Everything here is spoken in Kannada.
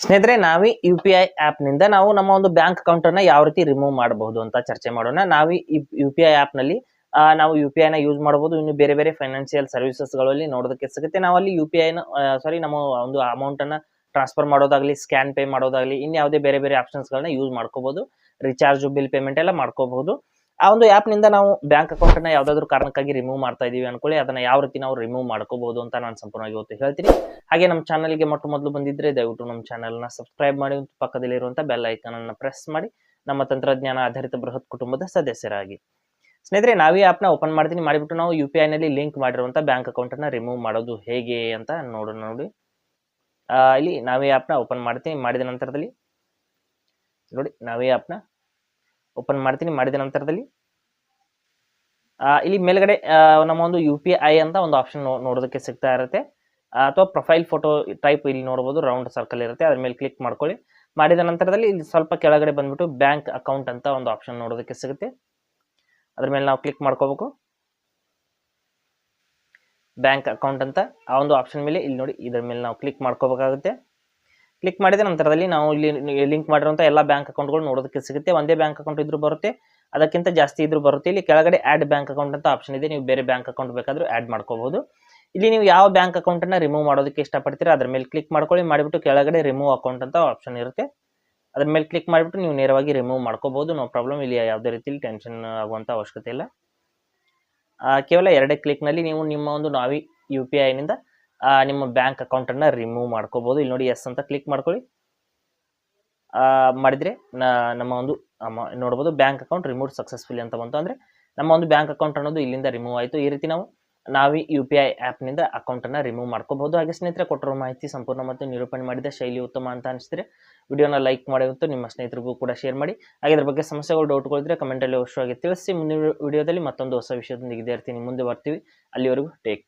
ಸ್ನೇಹಿತರೆ, ನಾವೀ UPI ಆಪ್ ನಿಂದ ನಾವು ನಮ್ಮ ಒಂದು ಬ್ಯಾಂಕ್ ಅಕೌಂಟ್ ಅನ್ನ ಯಾವ ರೀತಿ ರಿಮೂವ್ ಮಾಡಬಹುದು ಅಂತ ಚರ್ಚೆ ಮಾಡೋಣ. ನಾವೀ UPI ಆಪ್ ನಲ್ಲಿ ನಾವು UPI ನ ಯೂಸ್ ಮಾಡಬಹುದು. ಇನ್ನು ಬೇರೆ ಬೇರೆ ಫೈನಾನ್ಷಿಯಲ್ ಸರ್ವಿಸಸ್ ಗಳಲ್ಲಿ ನೋಡೋದಕ್ಕೆ ಸಿಗುತ್ತೆ. ನಾವು ಅಲ್ಲಿ UPI ನ ನಮ್ಮ ಒಂದು ಅಮೌಂಟ್ ಅನ್ನ ಟ್ರಾನ್ಸ್ಫರ್ ಮಾಡೋದಾಗ್ಲಿ, ಸ್ಕ್ಯಾನ್ ಪೇ ಮಾಡೋದಾಗ್ಲಿ, ಇನ್ನು ಯಾವುದೇ ಬೇರೆ ಬೇರೆ ಆಪ್ಷನ್ಸ್ ಗಳನ್ನ ಯೂಸ್ ಮಾಡ್ಕೋಬಹುದು. ರಿಚಾರ್ಜ್, ಬಿಲ್ ಪೇಮೆಂಟ್ ಎಲ್ಲ ಮಾಡ್ಕೋಬಹುದು. ಆ ಒಂದು ಆಪ್ ನಿಂದ ನಾವು ಬ್ಯಾಂಕ್ ಅಕೌಂಟ್ ಅನ್ನ ಯಾವ್ದಾದ್ರು ಕಾರಣಕ್ಕಾಗಿ ರಿಮೂವ್ ಮಾಡ್ತಾ ಇದೀವಿ ಅನ್ಕೊಳ್ಳಿ, ಅದನ್ನ ಯಾವ ರೀತಿ ನಾವು ರಿಮೂವ್ ಮಾಡ್ಕೋಬಹುದು ಅಂತ ನಾನು ಸಂಪೂರ್ಣವಾಗಿ ಇವತ್ತು ಹೇಳ್ತೀನಿ. ಹಾಗೆ ನಮ್ಮ ಚಾನಲ್ ಗೆ ಮೊದಲು ಬಂದಿದ್ರೆ ದಯವಿಟ್ಟು ನಮ್ಮ ಚಾನಲ್ ನ ಸಬ್ಸ್ಕ್ರೈಬ್ ಮಾಡಿ, ಪಕ್ಕದಲ್ಲಿರುವಂತಹ ಬೆಲ್ ಐಕಾನ್ ಅನ್ನು ಪ್ರೆಸ್ ಮಾಡಿ ನಮ್ಮ ತಂತ್ರಜ್ಞಾನ ಆಧಾರಿತ ಬೃಹತ್ ಕುಟುಂಬದ ಸದಸ್ಯರಾಗಿ. ಸ್ನೇಹಿತರೆ, ನಾವೀ ಆಪ್ ನ ಓಪನ್ ಮಾಡ್ತೀನಿ. ಮಾಡಿಬಿಟ್ಟು ನಾವು UPI ನಲ್ಲಿ ಲಿಂಕ್ ಮಾಡಿರುವಂತಹ ಬ್ಯಾಂಕ್ ಅಕೌಂಟ್ ಅನ್ನ ರಿಮೂವ್ ಮಾಡೋದು ಹೇಗೆ ಅಂತ ನೋಡೋಣ. ನೋಡಿ, ಇಲ್ಲಿ ನಾವೀ ಆಪ್ ನ ಓಪನ್ ಮಾಡ್ತೀನಿ. ಮಾಡಿದ ನಂತರದಲ್ಲಿ ನೋಡಿ, ನಾವೀ ಆಪ್ ನ ಓಪನ್ ಮಾಡ್ತೀನಿ. ಮಾಡಿದ ನಂತರದಲ್ಲಿ ಇಲ್ಲಿ ಮೇಲ್ಗಡೆ ನಮ್ಮ ಒಂದು UPI ಅಂತ ಒಂದು ಆಪ್ಷನ್ ನೋಡೋದಕ್ಕೆ ಸಿಗ್ತಾ ಇರುತ್ತೆ. ಅಥವಾ ಪ್ರೊಫೈಲ್ ಫೋಟೋ ಟೈಪ್ ಇಲ್ಲಿ ನೋಡಬಹುದು, ರೌಂಡ್ ಸರ್ಕಲ್ ಇರುತ್ತೆ, ಅದ್ರ ಮೇಲೆ ಕ್ಲಿಕ್ ಮಾಡ್ಕೊಳ್ಳಿ. ಮಾಡಿದ ನಂತರದಲ್ಲಿ ಇಲ್ಲಿ ಸ್ವಲ್ಪ ಕೆಳಗಡೆ ಬಂದ್ಬಿಟ್ಟು ಬ್ಯಾಂಕ್ ಅಕೌಂಟ್ ಅಂತ ಒಂದು ಆಪ್ಷನ್ ನೋಡೋದಕ್ಕೆ ಸಿಗುತ್ತೆ. ಅದ್ರ ಮೇಲೆ ನಾವು ಕ್ಲಿಕ್ ಮಾಡ್ಕೋಬೇಕು. ಬ್ಯಾಂಕ್ ಅಕೌಂಟ್ ಅಂತ ಆ ಒಂದು ಆಪ್ಷನ್ ಮೇಲೆ ಇಲ್ಲಿ ನೋಡಿ, ಇದರ ಮೇಲೆ ನಾವು ಕ್ಲಿಕ್ ಮಾಡ್ಕೋಬೇಕಾಗುತ್ತೆ. ಕ್ಲಿಕ್ ಮಾಡಿದ ನಂತರದಲ್ಲಿ ನಾವು ಇಲ್ಲಿ ಲಿಂಕ್ ಮಾಡಿರುವಂತ ಎಲ್ಲ ಬ್ಯಾಂಕ್ ಅಕೌಂಟ್ಗಳು ನೋಡೋದಕ್ಕೆ ಸಿಗುತ್ತೆ. ಒಂದೇ ಬ್ಯಾಂಕ್ ಅಕೌಂಟ್ ಇದ್ರೂ ಬರುತ್ತೆ, ಅದಕ್ಕಿಂತ ಜಾಸ್ತಿ ಇದ್ರೂ ಬರುತ್ತೆ. ಇಲ್ಲಿ ಕೆಳಗಡೆ ಆಡ್ ಬ್ಯಾಂಕ್ ಅಕೌಂಟ್ ಅಂತ ಆಪ್ಷನ್ ಇದೆ. ನೀವು ಬೇರೆ ಬ್ಯಾಂಕ್ ಅಕೌಂಟ್ ಬೇಕಾದ್ರೂ ಆಡ್ ಮಾಡ್ಕೋಬಹುದು. ಇಲ್ಲಿ ನೀವು ಯಾವ ಬ್ಯಾಂಕ್ ಅಕೌಂಟ್ ಅನ್ನ ರಿಮೂವ್ ಮಾಡೋದಕ್ಕೆ ಇಷ್ಟಪಡ್ತೀರಾ ಅದ್ರ ಮೇಲೆ ಕ್ಲಿಕ್ ಮಾಡ್ಕೊಳ್ಳಿ. ಮಾಡಿಬಿಟ್ಟು ಕೆಳಗಡೆ ರಿಮೂವ್ ಅಕೌಂಟ್ ಅಂತ ಆಪ್ಷನ್ ಇರುತ್ತೆ, ಅದ್ರ ಮೇಲೆ ಕ್ಲಿಕ್ ಮಾಡಿಬಿಟ್ಟು ನೀವು ನೇರವಾಗಿ ರಿಮೂವ್ ಮಾಡ್ಕೋಬಹುದು. No problem. ಇಲ್ಲಿ ಯಾವುದೇ ರೀತಿಯಲ್ಲಿ ಟೆನ್ಷನ್ ಆಗುವಂತ ಅವಶ್ಯಕತೆ ಇಲ್ಲ. ಕೇವಲ 2 ಕ್ಲಿಕ್ ನಲ್ಲಿ ನೀವು ನಿಮ್ಮ ಒಂದು ನಾವೀ UPI ನಿಂದ ನಿಮ್ಮ ಬ್ಯಾಂಕ್ ಅಕೌಂಟ್ ಅನ್ನ ರಿಮೂವ್ ಮಾಡ್ಕೋಬಹುದು. ಇಲ್ಲಿ ನೋಡಿ, ಎಸ್ ಅಂತ ಕ್ಲಿಕ್ ಮಾಡ್ಕೊಳ್ಳಿ. ಮಾಡಿದ್ರೆ ನಮ್ಮ ಒಂದು ನೋಡಬಹುದು ಬ್ಯಾಂಕ್ ಅಕೌಂಟ್ ರಿಮೂವ್ ಸಕ್ಸಸ್ಫುಲಿ ಅಂತ ಬಂತು. ಅಂದ್ರೆ ನಮ್ಮ ಒಂದು ಬ್ಯಾಂಕ್ ಅಕೌಂಟ್ ಅನ್ನೋದು ಇಲ್ಲಿಂದ ರಿಮೂವ್ ಆಯಿತು. ಈ ರೀತಿ ನಾವು ನಾವೀ UPI ಆಪ್ ನಿಂದ ಅಕೌಂಟ್ ಅನ್ನ ರಿಮೂವ್ ಮಾಡ್ಕೋಬಹುದು. ಹಾಗೆ ಸ್ನೇಹಿತರೆ, ಕೊಟ್ಟಿರೋ ಮಾಹಿತಿ ಸಂಪೂರ್ಣ ಮತ್ತು ನಿರೂಪಣೆ ಮಾಡಿದ ಶೈಲಿ ಉತ್ತಮ ಅಂತ ಅನಿಸಿದ್ರೆ ವಿಡಿಯೋನ ಲೈಕ್ ಮಾಡಿ ಮತ್ತು ನಿಮ್ಮ ಸ್ನೇಹಿತರಿಗೂ ಕೂಡ ಶೇರ್ ಮಾಡಿ. ಹಾಗೆ ಇದ್ರ ಬಗ್ಗೆ ಸಮಸ್ಯೆಗಳು, ಡೌಟ್ಗಳಿದ್ರೆ ಕಮೆಂಟ್ ಅಲ್ಲಿ ಅವಶ್ಯವಾಗಿ ತಿಳಿಸಿ. ಮುಂದಿನ ವಿಡಿಯೋದಲ್ಲಿ ಮತ್ತೊಂದು ಹೊಸ ವಿಷಯದೊಂದಿಗೆ ಇದೇ ಇರ್ತೀನಿ, ಮುಂದೆ ಬರ್ತೀವಿ. ಅಲ್ಲಿವರೆಗೂ ಟೇಕ್